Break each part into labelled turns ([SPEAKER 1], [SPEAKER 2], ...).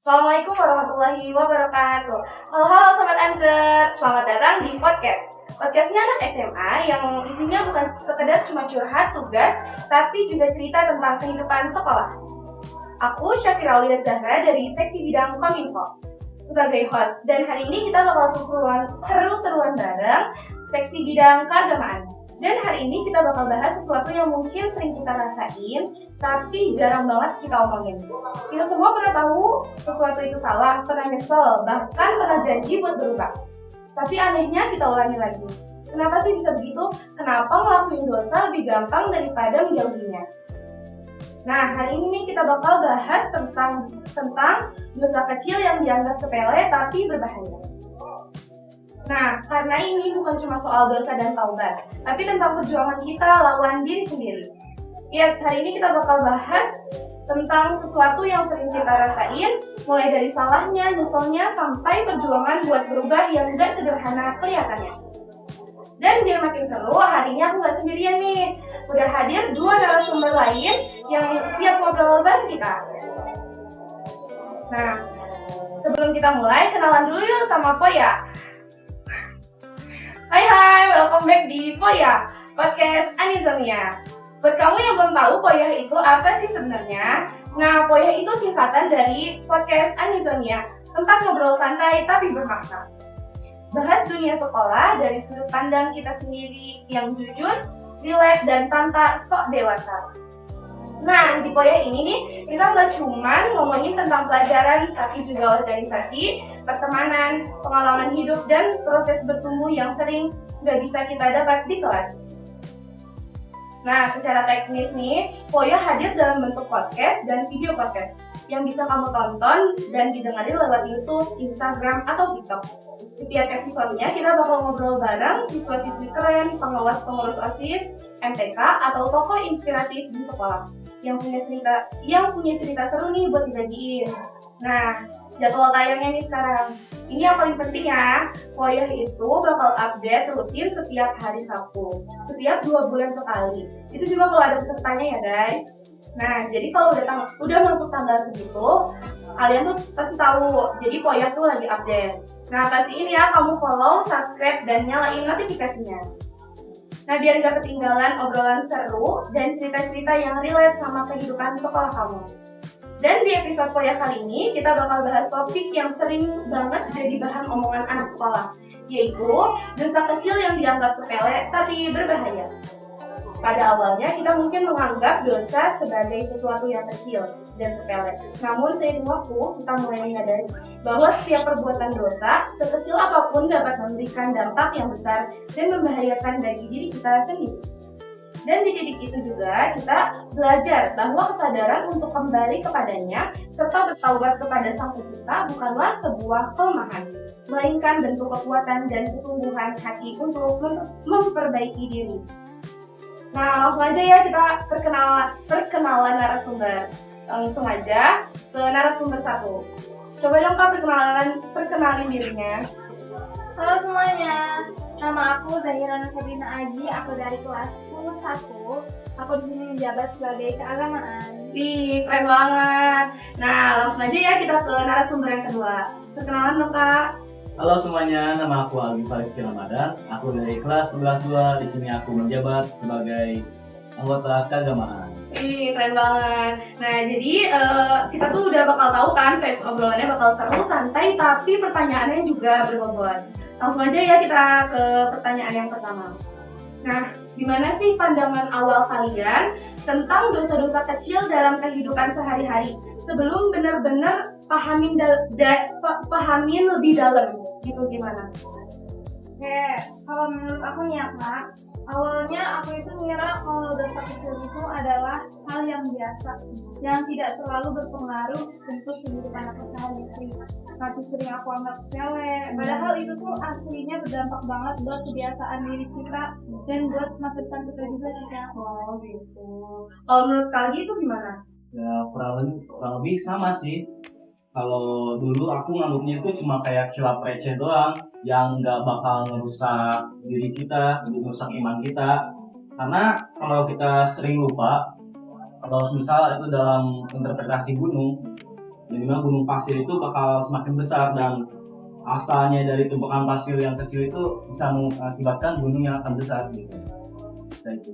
[SPEAKER 1] Assalamualaikum warahmatullahi wabarakatuh. Halo Sobat Answer, selamat datang di Podcastnya anak SMA yang isinya bukan sekedar cuma curhat tugas, tapi juga cerita tentang kehidupan sekolah. Aku Syafira Aulia Zahra dari Seksi Bidang Kominfo sebagai host, dan hari ini kita bakal seru-seruan bareng Seksi Bidang Keagamaan. Dan hari ini kita bakal bahas sesuatu yang mungkin sering kita rasain, tapi jarang banget kita omongin. Kita semua pernah tahu sesuatu itu salah, pernah nyesel, bahkan pernah janji buat berubah. Tapi anehnya kita ulangi lagi. Kenapa sih bisa begitu? Kenapa ngelakuin dosa lebih gampang daripada menjauhinya? Nah, hari ini nih kita bakal bahas tentang dosa kecil yang dianggap sepele tapi berbahaya. Nah, karena ini bukan cuma soal dosa dan taubat, tapi tentang perjuangan kita lawan diri sendiri. Yes, hari ini kita bakal bahas tentang sesuatu yang sering kita rasain, mulai dari salahnya, nyeselnya, sampai perjuangan buat berubah yang gak sederhana kelihatannya. Dan biar makin seru, hari ini aku gak sendirian nih. Udah hadir dua narasumber lain yang siap ngobrol bareng kita. Nah, sebelum kita mulai, kenalan dulu yuk sama Poya. Hai, welcome back di Poya, podcast Anizomia. Buat kamu yang belum tahu Poya itu apa sih sebenarnya? Nah, Poya itu singkatan dari podcast Anizomia, tempat ngobrol santai tapi bermakna. Bahas dunia sekolah dari sudut pandang kita sendiri yang jujur, rileks, dan tanpa sok dewasa. Nah, di Poya ini nih, kita nggak cuma ngomongin tentang pelajaran, tapi juga organisasi, pertemanan, pengalaman hidup, dan proses bertumbuh yang sering nggak bisa kita dapat di kelas. Nah, secara teknis nih, Poya hadir dalam bentuk podcast dan video podcast yang bisa kamu tonton dan didengarin lewat YouTube, Instagram, atau TikTok. Setiap episodenya kita bakal ngobrol bareng siswa-siswi keren, pengawas-pengurus OSIS, MTK, atau tokoh inspiratif di sekolah yang punya cerita seru nih buat dibagiin. Nah, jadwal tayangnya nih sekarang. Ini yang paling penting ya, Poya itu bakal update rutin setiap hari Sabtu, setiap 2 bulan sekali. Itu juga kalau ada pesertanya ya guys. Nah, jadi kalau udah masuk tanggal segitu, kalian tuh pasti tahu, jadi Poya tuh lagi update. Nah, pastiin ya kamu follow, subscribe, dan nyalain notifikasinya. Nah, biar gak ketinggalan obrolan seru dan cerita-cerita yang relate sama kehidupan sekolah kamu. Dan di episode Poya kali ini, kita bakal bahas topik yang sering banget jadi bahan omongan anak sekolah, yaitu dosa kecil yang dianggap sepele tapi berbahaya. Pada awalnya, kita mungkin menganggap dosa sebagai sesuatu yang kecil dan sepele. Namun, seiring waktu, kita mulai menyadari bahwa setiap perbuatan dosa, sekecil apapun dapat memberikan dampak yang besar dan membahayakan bagi diri kita sendiri. Dan di titik itu juga, kita belajar bahwa kesadaran untuk kembali kepadanya serta bertaubat kepada Sang Pencipta bukanlah sebuah kelemahan, melainkan bentuk kekuatan dan kesungguhan hati untuk memperbaiki diri. Nah, langsung aja ya kita perkenalan narasumber. Langsung aja ke narasumber 1. Coba dong Kak perkenalin dirinya.
[SPEAKER 2] Halo semuanya, nama aku Zahira Sabrina Aji, aku dari kelas 10 1. Aku di sini menjabat sebagai keagamaan.
[SPEAKER 1] Wih, keren banget. Nah, langsung aja ya kita ke narasumber yang kedua. Perkenalan dong Kak.
[SPEAKER 3] Halo semuanya, nama aku Alwi Fariski Ramadan. Aku dari kelas 11-2. Di sini aku menjabat sebagai anggota keagamaan.
[SPEAKER 1] Wih, keren banget. Nah, jadi kita tuh udah bakal tahu kan vibes obrolannya bakal seru, santai, tapi pertanyaannya juga berbobot. Langsung aja ya kita ke pertanyaan yang pertama. Nah, gimana sih pandangan awal kalian tentang dosa-dosa kecil dalam kehidupan sehari-hari sebelum benar-benar pahamin lebih dalam gitu, gimana?
[SPEAKER 2] Oke, kalau menurut aku nih ya Kak, awalnya aku itu mengira kalau dosa kecil itu adalah hal yang biasa, yang tidak terlalu berpengaruh untuk kehidupan aku sehari-hari. Masih sering aku anggap sepele, padahal itu tuh aslinya berdampak banget buat kebiasaan diri kita dan buat masa depan kita juga sih Kak.
[SPEAKER 1] Oh gitu. Kalau menurut kalian itu gimana?
[SPEAKER 3] Ya kurang lebih sama sih. Kalau dulu aku nganggapnya itu cuma kayak kilap receh doang, yang nggak bakal ngerusak diri kita, ngerusak iman kita. Karena kalau kita sering lupa, atau misal itu dalam interpretasi gunung, dimana gunung pasir itu bakal semakin besar, dan asalnya dari tumpukan pasir yang kecil itu bisa mengakibatkan gunung yang akan besar gitu.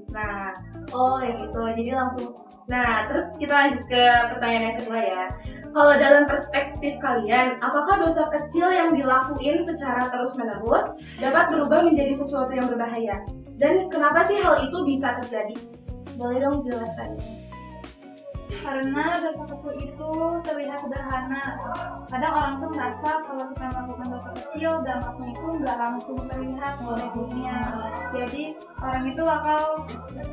[SPEAKER 1] Nah, yang itu. Jadi langsung. Nah, terus kita lanjut ke pertanyaan yang kedua ya. Kalau dalam perspektif kalian, apakah dosa kecil yang dilakuin secara terus-menerus dapat berubah menjadi sesuatu yang berbahaya? Dan kenapa sih hal itu bisa terjadi? Boleh dong jelasin.
[SPEAKER 2] Karena dosa kecil itu terlihat sederhana. Kadang orang tuh merasa kalau kita melakukan dosa kecil, dampaknya itu nggak langsung terlihat oleh dunia. Jadi orang itu bakal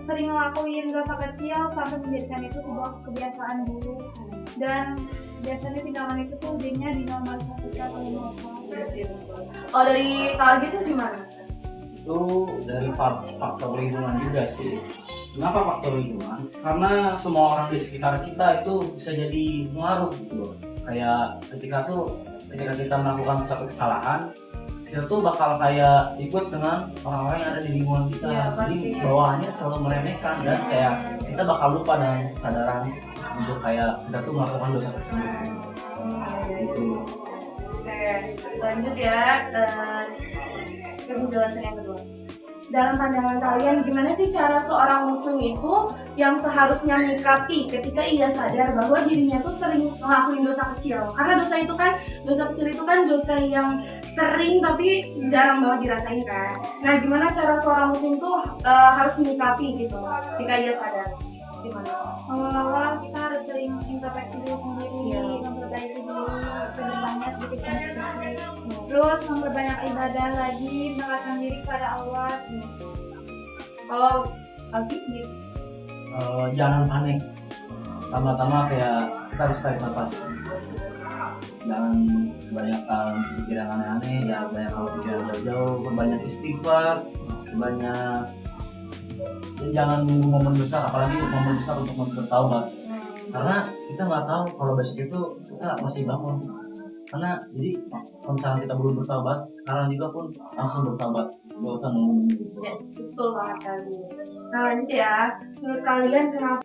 [SPEAKER 2] sering ngelakuin dosa kecil sampai menjadikan itu sebuah kebiasaan buruk. Dan biasanya tindakan itu tuh jadinya dinormalisasikan oleh mereka.
[SPEAKER 1] Oh, dari Kak gitu gimana?
[SPEAKER 3] Itu dari faktor lingkungan juga sih. Kenapa faktor lingkungan? Karena semua orang di sekitar kita itu bisa jadi pengaruh gitu loh. Kayak ketika kita melakukan suatu kesalahan, kita tuh bakal kayak ikut dengan orang-orang yang ada di lingkungan kita.
[SPEAKER 1] Ya,
[SPEAKER 3] jadi bawahannya selalu meremehkan, dan kayak kita bakal lupa dengan kesadaran untuk kayak kita tuh melakukan dosa tersebut. Gitu.
[SPEAKER 1] Oke, lanjut ya. Ke penjelasan yang kedua. Dalam pandangan kalian, gimana sih cara seorang muslim itu yang seharusnya menyikapi ketika ia sadar bahwa dirinya tuh sering ngelakuin dosa kecil? Karena dosa kecil itu kan dosa yang sering tapi jarang banget dirasain kan. Nah, gimana cara seorang muslim tuh harus menyikapi gitu ketika ia sadar? Gimana?
[SPEAKER 2] Awal-awal kita harus sering introspeksi diri sendiri, memperbaiki diri ke depannya sedikit demi sedikit. Terus memperbanyak ibadah lagi, mendekatkan diri kepada Allah.
[SPEAKER 1] Kalau lagi gitu.
[SPEAKER 3] Jangan panik. Pertama-tama kayak kita harus tarik nafas. Jangan kebanyakan pikiran aneh-aneh, jangan banyak kalau pikiran jauh-jauh, berbanyak istighfar, banyak. Jangan nunggu momen besar, apalagi momen besar untuk bertaubat. Karena kita nggak tahu kalau besok itu kita masih bangun. Karena jadi kalau misalnya kita belum bertaubat, sekarang juga pun langsung bertaubat, nggak usah nunggu.
[SPEAKER 1] Ya, betul banget kali. Nah, lanjut ya. Menurut kalian kenapa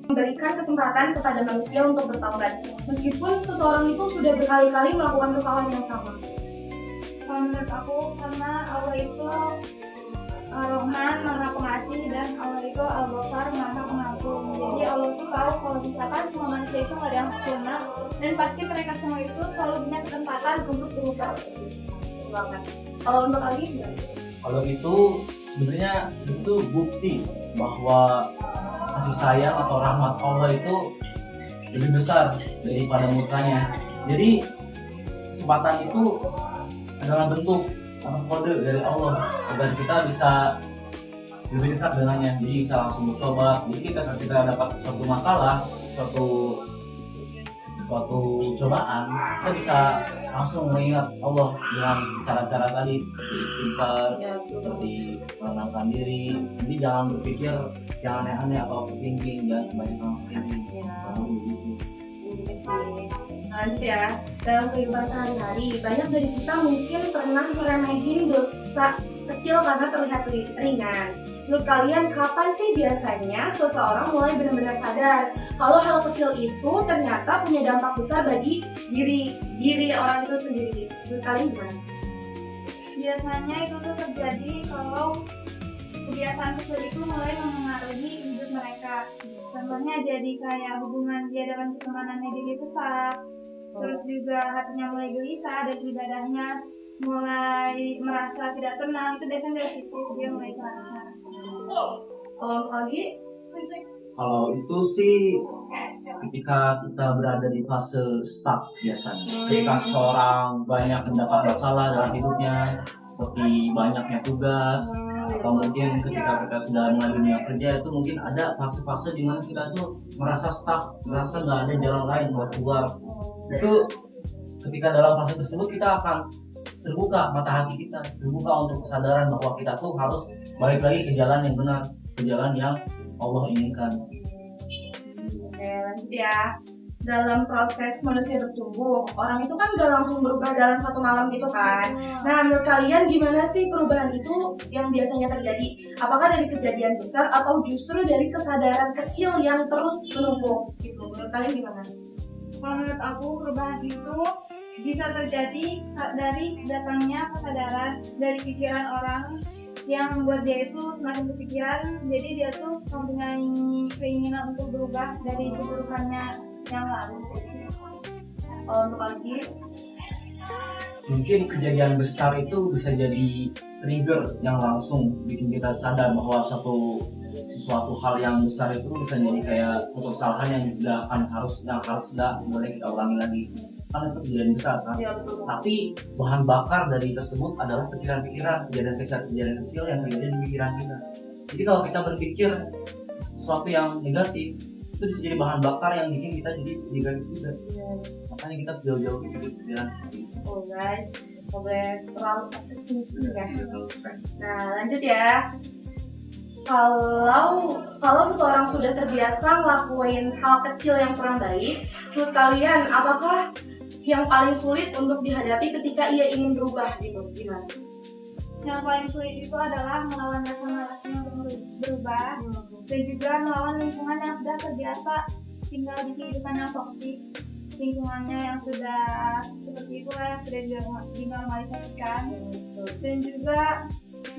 [SPEAKER 1] memberikan kesempatan kepada manusia untuk bertaubat meskipun seseorang itu sudah berkali-kali melakukan kesalahan yang sama?
[SPEAKER 2] Kalau menurut aku, karena Allah itu Ar-Rahman, Maha Pengasih, dan Allah itu Al-Ghafar, Maha Pengampun. Jadi Allah itu tahu kalau misalkan semua manusia itu nggak ada yang sempurna, dan pasti mereka semua itu selalu punya kesempatan untuk berubah.
[SPEAKER 1] Kalau untuk kalian gimana?
[SPEAKER 3] Kalau itu sebenarnya itu bukti bahwa kasih sayang atau rahmat Allah itu lebih besar daripada murkanya. Jadi kesempatan itu adalah bentuk atau kode dari Allah agar kita bisa lebih dekat dengannya. Jadi bisa langsung bertobat. Jadi kita dapat suatu masalah, suatu cobaan, kita bisa langsung mengingat Allah dengan cara-cara tadi seperti istighfar, seperti menenangkan diri. Jadi jangan berpikir yang aneh-aneh atau overthinking, jangan kebanyakan overthinking.
[SPEAKER 1] Lanjut ya, dalam kehidupan sehari-hari banyak dari kita mungkin pernah meremehin dosa kecil karena terlihat ringan. Menurut kalian, kapan sih biasanya seseorang mulai benar-benar sadar kalau hal kecil itu ternyata punya dampak besar bagi diri orang itu sendiri? Menurut kalian gimana?
[SPEAKER 2] Biasanya itu tuh terjadi kalau kebiasaan kecil itu mulai mempengaruhi hidup mereka. Contohnya jadi kayak hubungan dia dengan pertemanannya jadi rusak, terus juga hatinya mulai gelisah dan ibadahnya mulai merasa tidak tenang. Itu biasanya dari situ dia mulai terasa.
[SPEAKER 1] Kalau lagi,
[SPEAKER 3] Kalau itu sih ketika kita berada di fase stuck biasanya. Ketika seseorang banyak mendapat masalah dalam hidupnya, seperti banyaknya tugas, atau mungkin ketika kita sudah mulai dunia kerja, itu mungkin ada fase-fase di mana kita tuh merasa stuck, merasa nggak ada jalan lain buat keluar. Itu ketika dalam fase tersebut kita akan terbuka mata hati kita, terbuka untuk kesadaran bahwa kita tuh harus balik lagi ke jalan yang benar, ke jalan yang Allah inginkan.
[SPEAKER 1] Oke, lanjut ya. Dalam proses manusia bertumbuh, orang itu kan gak langsung berubah dalam satu malam gitu kan. Nah, menurut kalian gimana sih perubahan itu yang biasanya terjadi? Apakah dari kejadian besar atau justru dari kesadaran kecil yang terus menumpuk gitu? Menurut kalian gimana?
[SPEAKER 2] Kalau menurut aku perubahan itu bisa terjadi dari datangnya kesadaran dari pikiran orang yang membuat dia itu semakin berpikiran, jadi dia tuh mempunyai keinginan untuk berubah dari keburukannya yang lalu.
[SPEAKER 1] Untuk lagi,
[SPEAKER 3] Mungkin kejadian besar itu bisa jadi trigger yang langsung bikin kita sadar bahwa sesuatu hal yang besar itu bisa jadi kayak suatu kesalahan yang harus tidak boleh kita ulangi lagi, kan itu kejadian besar kan.
[SPEAKER 1] ya betul.
[SPEAKER 3] Tapi bahan bakar dari tersebut adalah pikiran-pikiran, kejadian kecil yang terjadi di pikiran kita. Jadi kalau kita berpikir sesuatu yang negatif, itu bisa jadi bahan bakar yang bikin kita jadi negatif juga. Makanya kita harus jauh-jauh dari pikiran seperti itu.
[SPEAKER 1] Oh guys, nggak boleh terlalu overthinking ya. Nah lanjut ya. Kalau seseorang sudah terbiasa ngelakuin hal kecil yang kurang baik, menurut kalian apakah yang paling sulit untuk dihadapi ketika ia ingin berubah gitu? Gimana?
[SPEAKER 2] Yang paling sulit itu adalah melawan rasa malasnya untuk berubah dan juga melawan lingkungan yang sudah terbiasa tinggal di kehidupan yang toksik, lingkungannya yang sudah seperti itu yang sudah dinormalisasikan, dan juga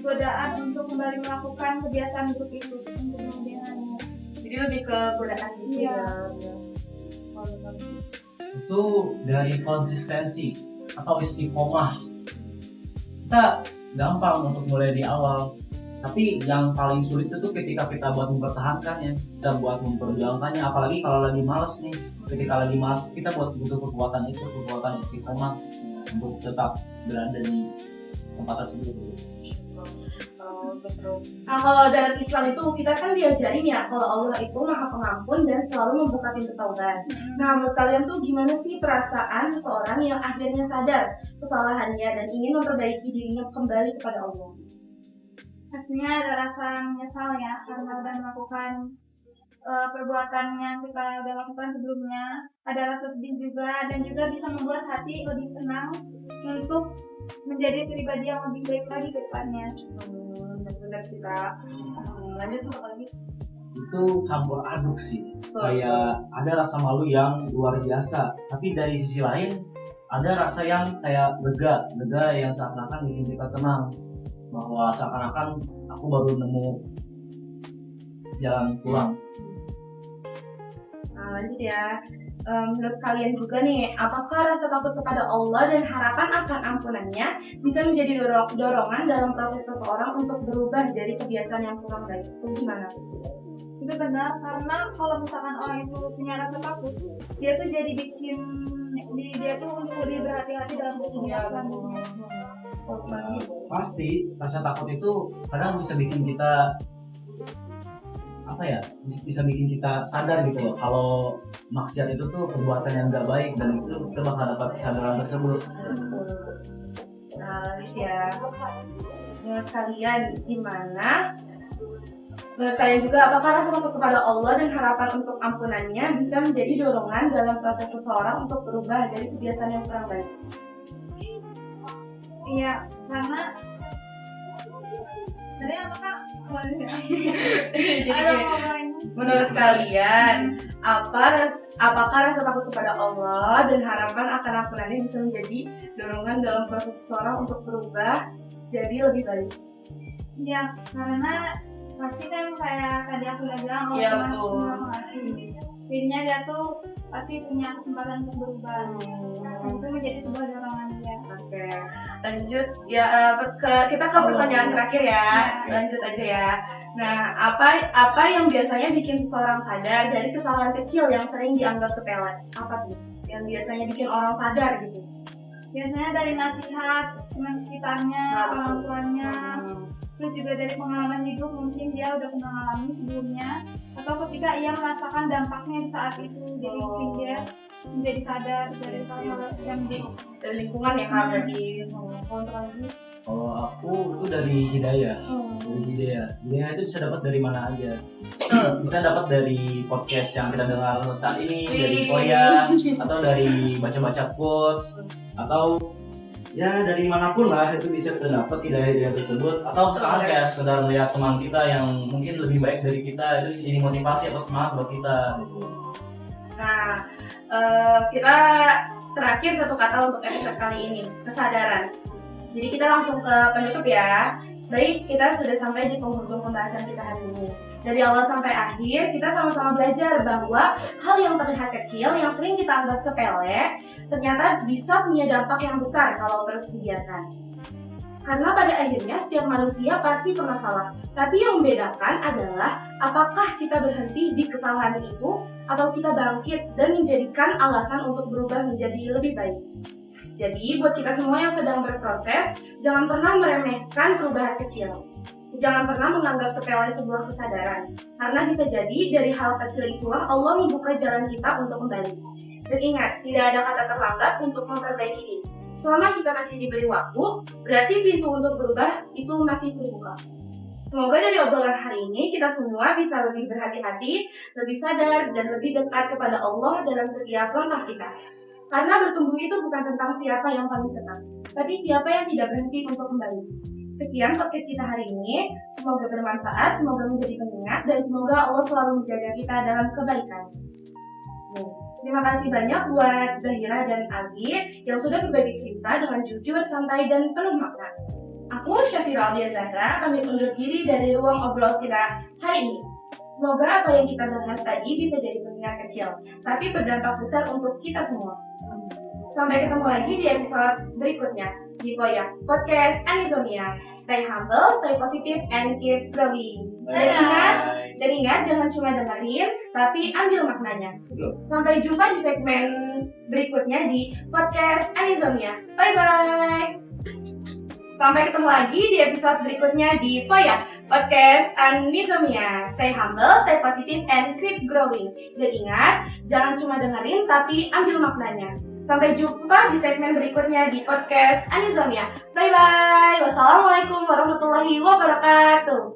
[SPEAKER 2] godaan untuk kembali melakukan kebiasaan buruk itu untuk menghilangkannya.
[SPEAKER 1] Jadi lebih ke godaan gitu
[SPEAKER 2] Iya.
[SPEAKER 1] ya.
[SPEAKER 3] Itu dari konsistensi atau istiqomah. Kita gampang untuk mulai di awal, tapi yang paling sulit itu ketika kita buat mempertahankannya, kita buat memperjuangkannya. Apalagi kalau lagi malas nih, ketika lagi malas kita butuh kekuatan istiqomah untuk tetap berada di tempat tersebut.
[SPEAKER 1] Betul. Nah kalau dalam Islam itu kita kan diajarin ya kalau Allah itu maha pengampun dan selalu membuka pintu taubat. Nah menurut kalian tuh gimana sih perasaan seseorang yang akhirnya sadar kesalahannya dan ingin memperbaiki dirinya kembali kepada Allah?
[SPEAKER 2] Pastinya ada rasa menyesal ya karena udah melakukan perbuatan yang kita udah lakukan sebelumnya. Ada rasa sedih juga dan juga bisa membuat hati lebih tenang untuk menjadi pribadi yang lebih baik lagi ke depannya.
[SPEAKER 1] Benar sih kak. Lanjut untuk lagi.
[SPEAKER 3] Itu campur aduk sih. Kayak ada rasa malu yang luar biasa, tapi dari sisi lain ada rasa yang kayak lega yang seakan-akan bikin kita tenang, bahwa seakan-akan aku baru nemu jalan pulang.
[SPEAKER 1] Nah lanjut ya. Menurut kalian juga nih, apakah rasa takut kepada Allah dan harapan akan ampunannya bisa menjadi dorongan dalam proses seseorang untuk berubah dari kebiasaan yang kurang baik? Itu gimana?
[SPEAKER 2] Itu benar karena kalau misalkan orang itu punya rasa takut, dia tuh jadi bikin dia tuh untuk lebih berhati-hati dalam kehidupan selanjutnya.
[SPEAKER 3] Pasti rasa takut itu kadang bisa bikin kita bisa bikin kita sadar gitu loh kalau maksiat itu tuh perbuatan yang gak baik, dan itu kita bakal dapat kesadaran tersebut.
[SPEAKER 1] Nah ya, menurut kalian gimana? Menurut kalian juga apakah rasa takut kepada Allah dan harapan untuk ampunannya bisa menjadi dorongan dalam proses seseorang untuk berubah dari kebiasaan yang kurang baik?
[SPEAKER 2] Iya, karena tadi apakah
[SPEAKER 1] Menurut kalian, apakah rasa takut kepada Allah dan harapan akan ampunannya bisa menjadi dorongan dalam proses seseorang untuk berubah jadi lebih baik?
[SPEAKER 2] Ya, karena pasti kan kayak tadi aku udah bilang
[SPEAKER 1] Iya,
[SPEAKER 2] Allah
[SPEAKER 1] betul.
[SPEAKER 2] Maha Pengasih. Jadinya dia tuh pasti punya kesempatan untuk berubah. Itu menjadi sebuah dorongan dia.
[SPEAKER 1] Oke, lanjut ya kita ke pertanyaan terakhir ya. Lanjut aja ya. Nah, apa yang biasanya bikin seseorang sadar dari kesalahan kecil yang sering dianggap sepele? Apa tuh yang biasanya bikin orang sadar gitu?
[SPEAKER 2] Biasanya dari nasihat teman sekitarnya, orang tuanya, terus juga dari pengalaman hidup, mungkin dia udah pernah mengalami sebelumnya, atau ketika ia merasakan dampaknya di saat itu, jadi bikin dia menjadi sadar dari hal yang
[SPEAKER 1] Dari lingkungan ya kak, berarti
[SPEAKER 3] Kalau aku itu dari hidayah. Hidayah itu bisa dapat dari mana aja. Bisa dapat dari podcast yang kita dengar saat ini, dari Koya, atau dari baca-baca quotes, atau ya dari manapun lah itu bisa kita dapat hidayah tersebut. Atau misalnya kayak sekedar melihat teman kita yang mungkin lebih baik dari kita, itu bisa jadi motivasi atau semangat buat kita.
[SPEAKER 1] Nah, kita terakhir satu kata untuk episode kali ini, kesadaran. Jadi kita langsung ke penutup ya. Baik, kita sudah sampai di penghujung pembahasan kita hari ini. Dari awal sampai akhir, kita sama-sama belajar bahwa hal yang terlihat kecil, yang sering kita anggap sepele, ternyata bisa punya dampak yang besar kalau terus dibiarkan. Karena pada akhirnya setiap manusia pasti pernah salah. Tapi yang membedakan adalah apakah kita berhenti di kesalahan itu atau kita bangkit dan menjadikan alasan untuk berubah menjadi lebih baik. Jadi buat kita semua yang sedang berproses, jangan pernah meremehkan perubahan kecil. Jangan pernah menganggap sepele sebuah kesadaran. Karena bisa jadi dari hal kecil itulah Allah membuka jalan kita untuk kembali. Dan ingat, tidak ada kata terlambat untuk memperbaiki diri. Selama kita masih diberi waktu, berarti pintu untuk berubah itu masih terbuka. Semoga dari obrolan hari ini kita semua bisa lebih berhati-hati, lebih sadar, dan lebih dekat kepada Allah dalam setiap langkah kita. Karena bertumbuh itu bukan tentang siapa yang paling cepat, tapi siapa yang tidak berhenti untuk kembali. Sekian podcast kita hari ini, semoga bermanfaat, semoga menjadi pengingat, dan semoga Allah selalu menjaga kita dalam kebaikan. Terima kasih banyak buat Zahira dan Abi yang sudah berbagi cerita dengan jujur, santai, dan penuh makna. Aku Syafira Aulia Zahra, pamit undur diri dari ruang obrol kita hari ini. Semoga apa yang kita bahas tadi bisa jadi pengingat kecil, tapi berdampak besar untuk kita semua. Sampai ketemu lagi di episode berikutnya di Poya Podcast Anisomnia. Stay humble, stay positive, and keep growing. Dan ingat, jangan cuma dengerin, tapi ambil maknanya. Sampai jumpa di segmen berikutnya di Podcast Anisomnia. Bye-bye. Sampai ketemu lagi di episode berikutnya di Poya Podcast Anisomnia. Stay humble, stay positive, and keep growing. Dan ingat, jangan cuma dengerin, tapi ambil maknanya. Sampai jumpa di segmen berikutnya di Podcast Anisomnia. Bye-bye. Wassalamualaikum warahmatullahi wabarakatuh.